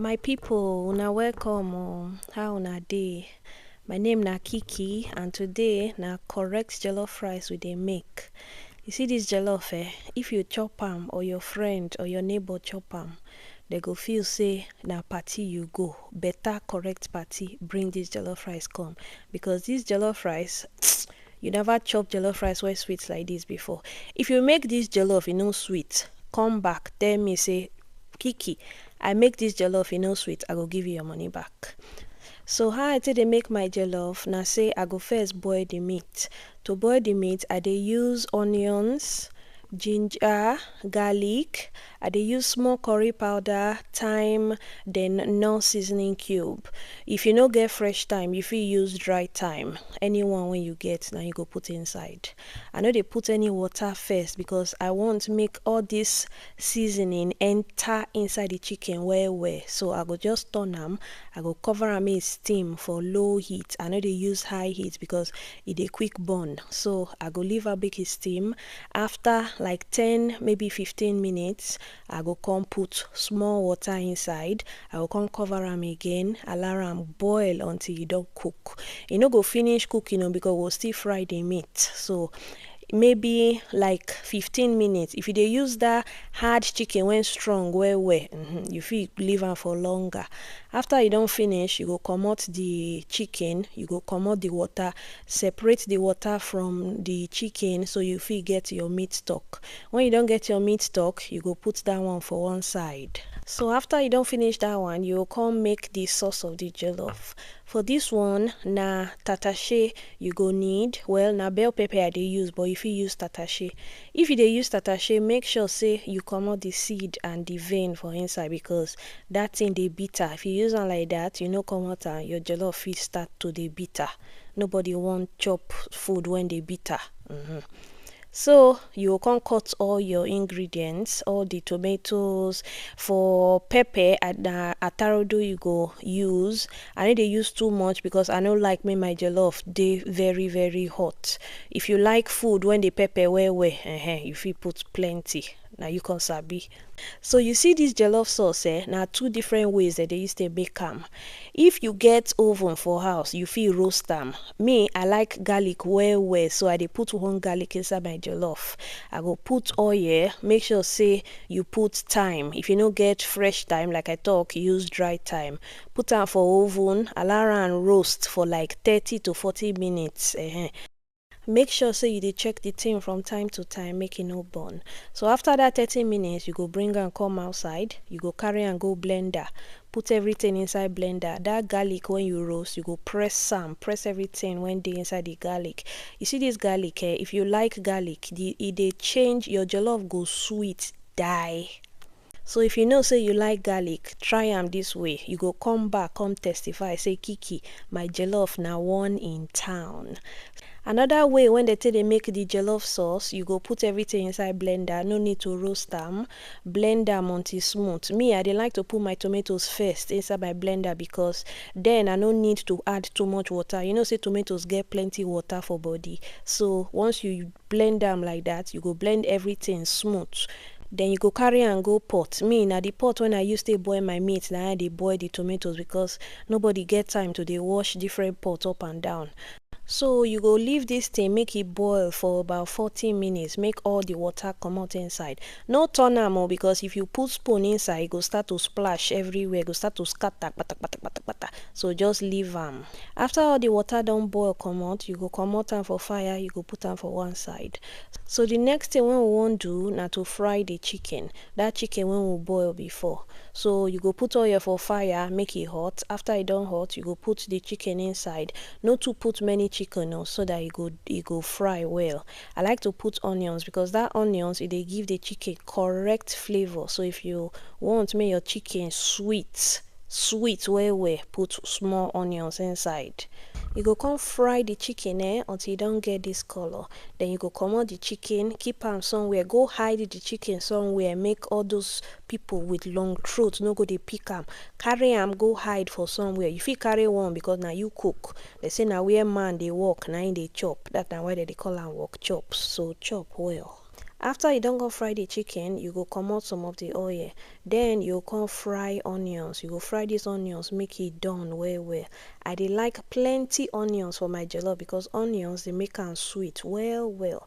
My people, una welcome. How una dey? My name na Kiki, and today na correct jollof rice we dey make. You see this jollof, if you chop am or your friend or your neighbor chop am, they go feel say na party you go. Better correct party bring this jollof rice come, because this jollof rice you never chop jollof rice wey sweet like this before. If you make this jollof e no sweet, come back tell me say Kiki, I make this jollof e no sweet, I go give you your money back. So how I take dey make my jollof na say I go first boil the meat. To boil the meat, I dey use onions, ginger, garlic. I dey use small curry powder, thyme, then Knorr seasoning cube. If you no get fresh thyme, you fit use dry thyme. Anyone wey you get na you go put inside. I no dey put any water first because I want make all this seasoning enter inside the chicken well well. So I go just turn am, I go cover am make e steam for low heat. I no dey use high heat because e dey quick burn. So I go leave am make e steam. After like 10 maybe 15 minutes, I go come put small water inside. I go come cover am again, allow am boil until e don cook. E no go finish cooking because we'll still fry the meat. So maybe like 15 minutes. If you dey use that hard chicken wey strong well well, you fit leave am for longer. After you don finish, you go comot the chicken, you go comot the water, separate the water from the chicken so you fit get your meat stock. When you don get your meat stock, you go put that one for one side. So after you don finish that one, you go come make the sauce of the jollof. For this one, na tatashe you go need. Well, na bell pepper I dey use, but you fit use tatashe. If you dey use tatashe, make sure say you comot the seed and the vein for inside because that thing dey bitter. If you use am like that, you no comot am, your jollof fit start to dey bitter. Nobody want chop food when dey bitter. So you go come cut all your ingredients, all the tomatoes. For pepper and atarodo you go use. I no dey use too much because I no like make my jollof dey very hot. If you like food when the pepper well you fit put plenty. Na you come sabi. So you see this jollof sauce, na two different ways that they use to make am. If you get oven for house, you fit roast am. Me, I like garlic well, so I dey put one garlic inside my jollof. I go put oil, make sure say you put thyme. If you no get fresh thyme, like I talk, use dry thyme. Put am for oven, allow am roast for like 30 to 40 minutes. Make sure say you dey check the thing from time to time, make e no burn. So after that 30 minutes, you go bring am come outside. You go carry am go blender. Put everything inside blender. That garlic when you roast, you go press everything when dey inside the garlic. You see this garlic, if you like garlic, e dey change your jollof go sweet die. So if you know say you like garlic, try am this way. You go come back, come testify, say Kiki, my jollof na one in town. Another way when they take dey make the jollof sauce, you go put everything inside blender. No need to roast am. Blend am until smooth. Me, I dey like to put my tomatoes first inside my blender because then I no need to add too much water. You know say tomatoes get plenty water for body. So once you blend am like that, you go blend everything smooth. Then you go carry am go pot. Me, na the pot when I use to boil my meat, na I dey boil the tomatoes because nobody get time to dey wash different pot up and down. So you go leave this thing, make it boil for about 40 minutes. Make all the water come out inside. No turn am because if you put spoon inside, it go start to splash everywhere. It go start to scatter. So just leave am. After all the water don boil come out, you go comot am for fire. You go put am for one side. So the next thing wey we wan do na to fry the chicken. That chicken wey we boil before. So you go put oil for fire, make it hot. After it don hot, you go put the chicken inside. No to put many chicken so that it go fry well. I like to put onions because that onions they give the chicken correct flavor. So if you want make your chicken sweet well, put small onions inside. You go come fry the chicken until you don't get this color. Then you go comot the chicken, keep am somewhere, go hide the chicken somewhere. Make all those people with long throat no go dey pick am. Carry am go hide for somewhere. You fit carry one because now you cook. They say now where man they work, now they chop. That's why they call am work chops. So chop well. After you don't go fry the chicken, you go comot some of the oil. Then you come fry onions. You go fry these onions, make it done well. I dey like plenty onions for my jollof because onions dey make am sweet well.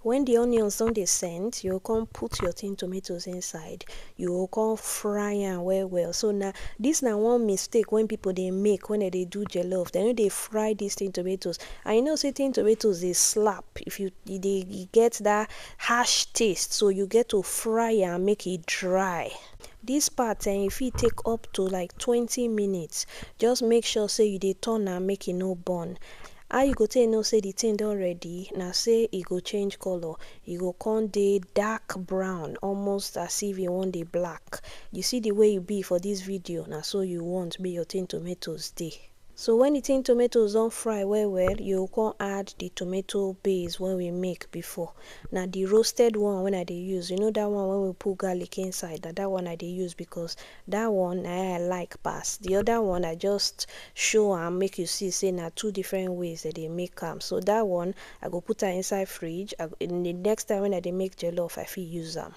When the onions don dey scent, you go come put your tin tomatoes inside. You go come fry am well. So now this na one mistake when people dey make when they do jollof. They no dey fry these tin tomatoes. And you know say tin tomatoes dey slap if you get that harsh taste. So you get to fry am make it dry. This part e fit take up to like 20 minutes. Just make sure say you dey turn am make e no burn. How you go take know say the thing don ready? Na say e go change color. E go come dey dark brown, almost as if e wan dey black. You see the way e be for this video, na so you want make your tin tomatoes dey. So when the tin tomatoes don fry well, you go come add the tomato base wey we make before. Na the roasted one when I dey use. You know that one when we put garlic inside, na that one I dey use because that one I like pass. The other one I just show am make you see say na two different ways that they make am. So that one I go put am inside fridge. In the next time when I dey make jollof, I fit use am.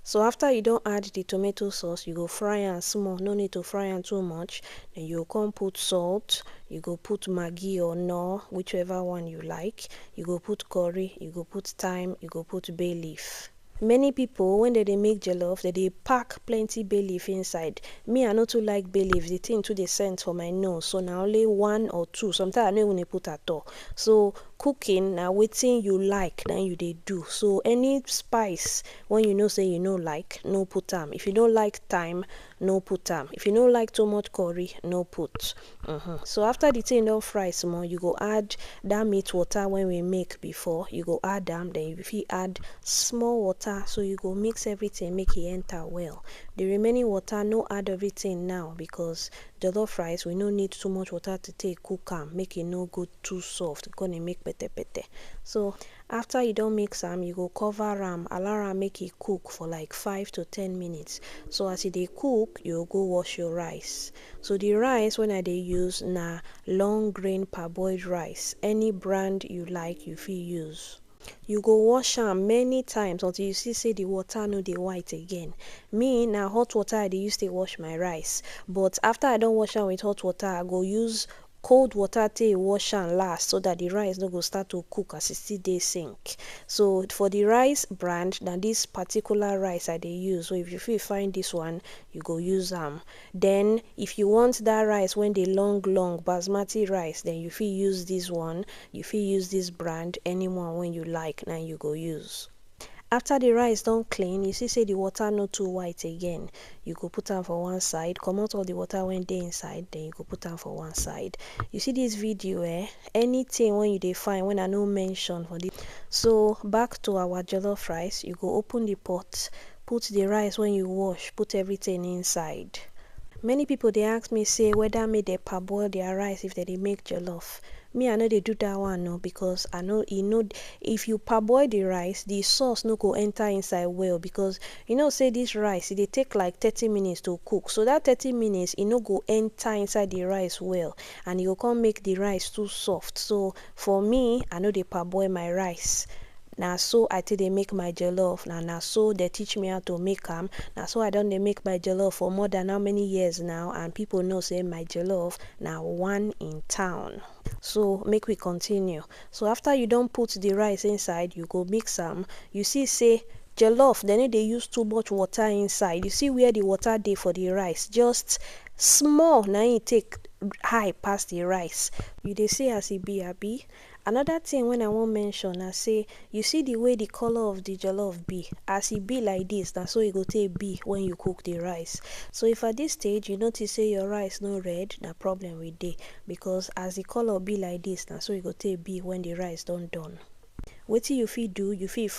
So after you don add the tomato sauce, you go fry am small. No need to fry am too much. Then you go come put salt. You go put maggi or knorr, whichever one you like. You go put curry. You go put thyme. You go put bay leaf. Many people when they make jollof, they pack plenty bay leaf inside. Me, I no too like bay leaf. The thing too dey scent for my nose. So na only one or two. Sometimes I no even put at all. So cooking na wetin you like na you dey do. So any spice when you know say you no like, no put am. If you don't like thyme, no put am. If you don't like too much curry, no put. So after the thing don fry small, you go add that meat water when we make before. You go add am. Then you fit add small water. So you go mix everything, make it enter well. The remaining water, no add everything now because jollof rice we no need too much water to take cook am. Make it no go too soft. Gonna make pete. So after you don mix am, you go cover am, allow am make it cook for like 5 to 10 minutes. So as e dey cook, you go wash your rice. So the rice when I dey use na long grain parboiled rice. Any brand you like, you fit use. You go wash am many times until you see say the water no dey white again. Me, na hot water I dey use to wash my rice. But after I don wash am with hot water, I go use cold water take wash am last so that the rice no go start to cook as e still dey sink. So for the rice brand, na this particular rice I dey use. So if you fit find this one, you go use am. Then if you want that rice when dey long basmati rice, then you fit use this one. You fit use this brand, anyone when you like, na you go use. After the rice don clean, you see say the water no too white again. You go put am for one side, comot all the water when dey inside, then you go put am for one side. You see this video, anything when you dey find when I no mention for this. So back to our jollof rice, you go open the pot, put the rice when you wash, put everything inside. Many people dey ask me say whether make they parboil their rice if they dey make jollof. Me, I know they do that one no, because I know if you parboil the rice, the sauce no go enter inside well, because you know say this rice they take like 30 minutes to cook. So that 30 minutes it no go enter inside the rice well, and you go come make the rice too soft. So for me, I know they parboil my rice. Na so I take dey make my jollof. Na so they teach me how to make am. Na so I don dey make my jollof for more than how many years now, and people know say my jollof na one in town. So make we continue. So after you don put the rice inside, you go mix am. You see say jollof, they no dey use too much water inside. You see where the water dey for the rice, just small na it take high pass the rice. You dey see as e be, abi? Another thing when I wan mention na say, you see the way the color of the jollof be. As e be like this, na so e go take be when you cook the rice. So if at this stage you notice say your rice no red, na problem with dey, because as the color be like this, na so e go take be when the rice don done. Wetin you fit do, you fit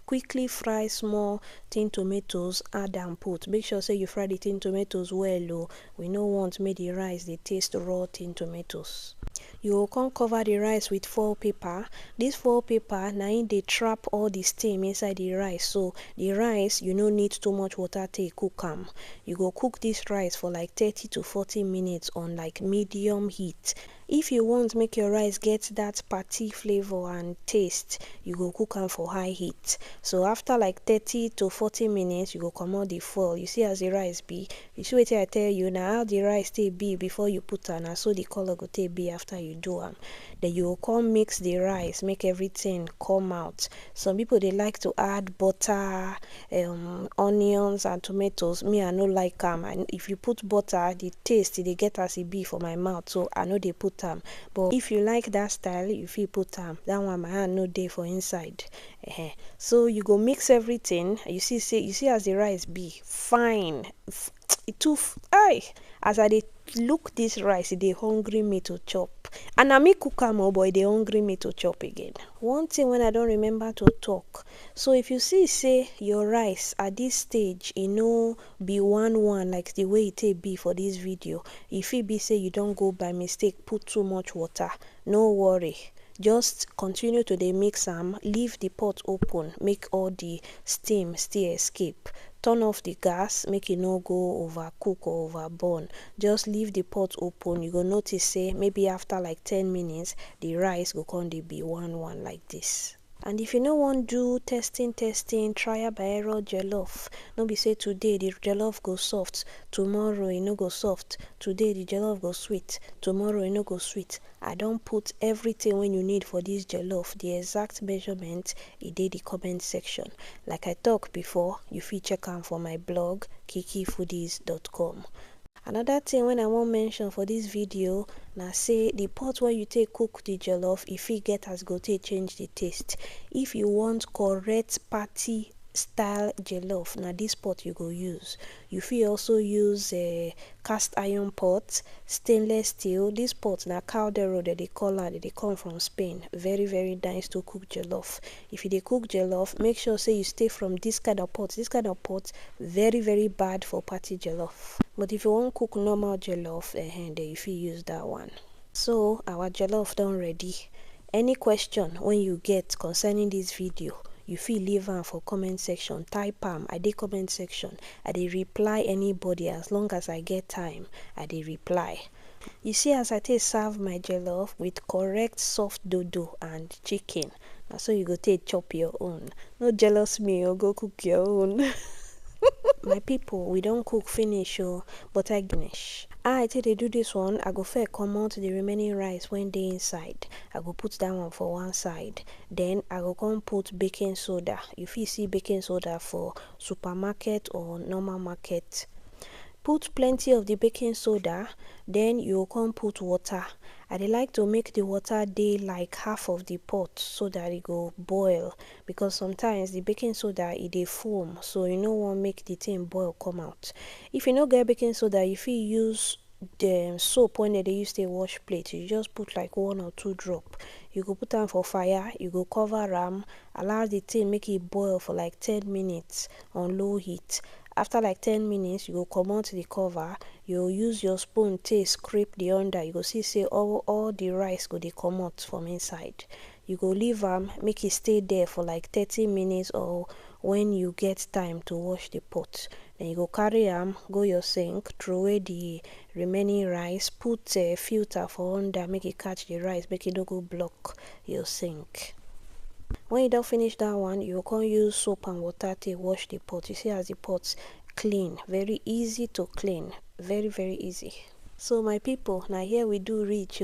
quickly fry small tin tomatoes, add am put. Make sure say you fry the tin tomatoes well o. We no want make the rice dey taste raw tin tomatoes. You go come cover the rice with foil paper. This foil paper na im dey trap all the steam inside the rice. So the rice, you no need too much water take cook am. You go cook this rice for like 30 to 40 minutes on like medium heat. If you want make your rice get that party flavor and taste, you go cook am for high heat. So after like 30 to 40 minutes, you go comot the foil. You see as the rice be. You see wetin I tell you na how the rice take be before you put am, na so the color go take be after you do am. Then you go come mix the rice, make everything come out. Some people dey like to add butter, onions and tomatoes. Me, I no like am. And if you put butter, the taste dey get as e be for my mouth, so I no dey put am. But if you like that style, you fit put am. That one my hand no dey for inside. So you go mix everything. You see as the rice be fine. As I dey look this rice, e dey hungry me to chop. And na me cook am but e dey hungry me to chop again. One thing when I don remember to talk. So if you see say your rice at this stage e no be one like the way e take be for this video, e fit be say you don go by mistake put too much water. No worry. Just continue to dey mix am, leave the pot open, make all the steam still escape. Turn off the gas, make e no go overcook or overburn. Just leave the pot open. You go notice say maybe after like 10 minutes, the rice go come dey be one like this. And if you no wan do testing, trial by error jollof. No be say today the jollof go soft, tomorrow e no go soft. Today the jollof go sweet, tomorrow e no go sweet. I don put everything wey you need for this jollof, the exact measurement, e dey the comment section. Like I talk before, you fit check am for my blog kikifoodies.com. Another thing when I wan mention for this video na say the pot wey you take cook the jollof, e fit get as go take change the taste. If you want correct party style jollof, na this pot you go use. You fit also use a cast iron pot, stainless steel. This pot na caldero dem dey call am, dey come from Spain. Very nice to cook jollof. If you dey cook jollof, make sure say you stay from this kind of pot. This kind of pot very bad for party jollof. But if you wan cook normal jollof, then you fit use that one. So our jollof don ready. Any question when you get concerning this video, you fit leave am for comment section. Type am. I dey comment section. I dey reply anybody as long as I get time. I dey reply. You see as I take serve my jollof with correct soft dodo and chicken. Na so you go take chop your own. No jealous me or go cook your own. My people, we don cook finish but I finish. I take dey do this one, I go first comot the remaining rice when dey inside. I go put that one for one side. Then I go come put baking soda. You fit see baking soda for supermarket or normal market. Put plenty of the baking soda, then you go come put water. I dey like to make the water dey like half of the pot so that e go boil, because sometimes the baking soda e dey foam, so you no wan make the thing boil come out. If you no get baking soda, you fit use the soap when they use to wash plate. You just put like 1 or 2 drop. You go put am for fire, you go cover am, allow the thing make it boil for like 10 minutes on low heat. After like 10 minutes, you go comot the cover. You go use your spoon take scrape the under. You go see say all the rice go dey comot from inside. You go leave am make e stay there for like 30 minutes or when you get time to wash the pot. Then you go carry am go your sink, throw away the remaining rice, put a filter for under make it catch the rice, make it no go block your sink. When you don finish that one, you go come use soap and water to wash the pot. You see as the pot clean, very easy to clean, very easy. So my people, now here we do reach.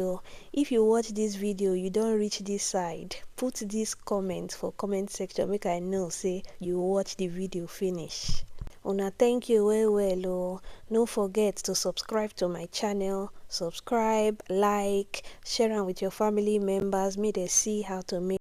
If you watch this video, you don't reach this side, put this comment for comment section, make I know say you watch the video finish. Una thank you well. No forget to subscribe to my channel. Subscribe, like, share am with your family members. Make they see how to make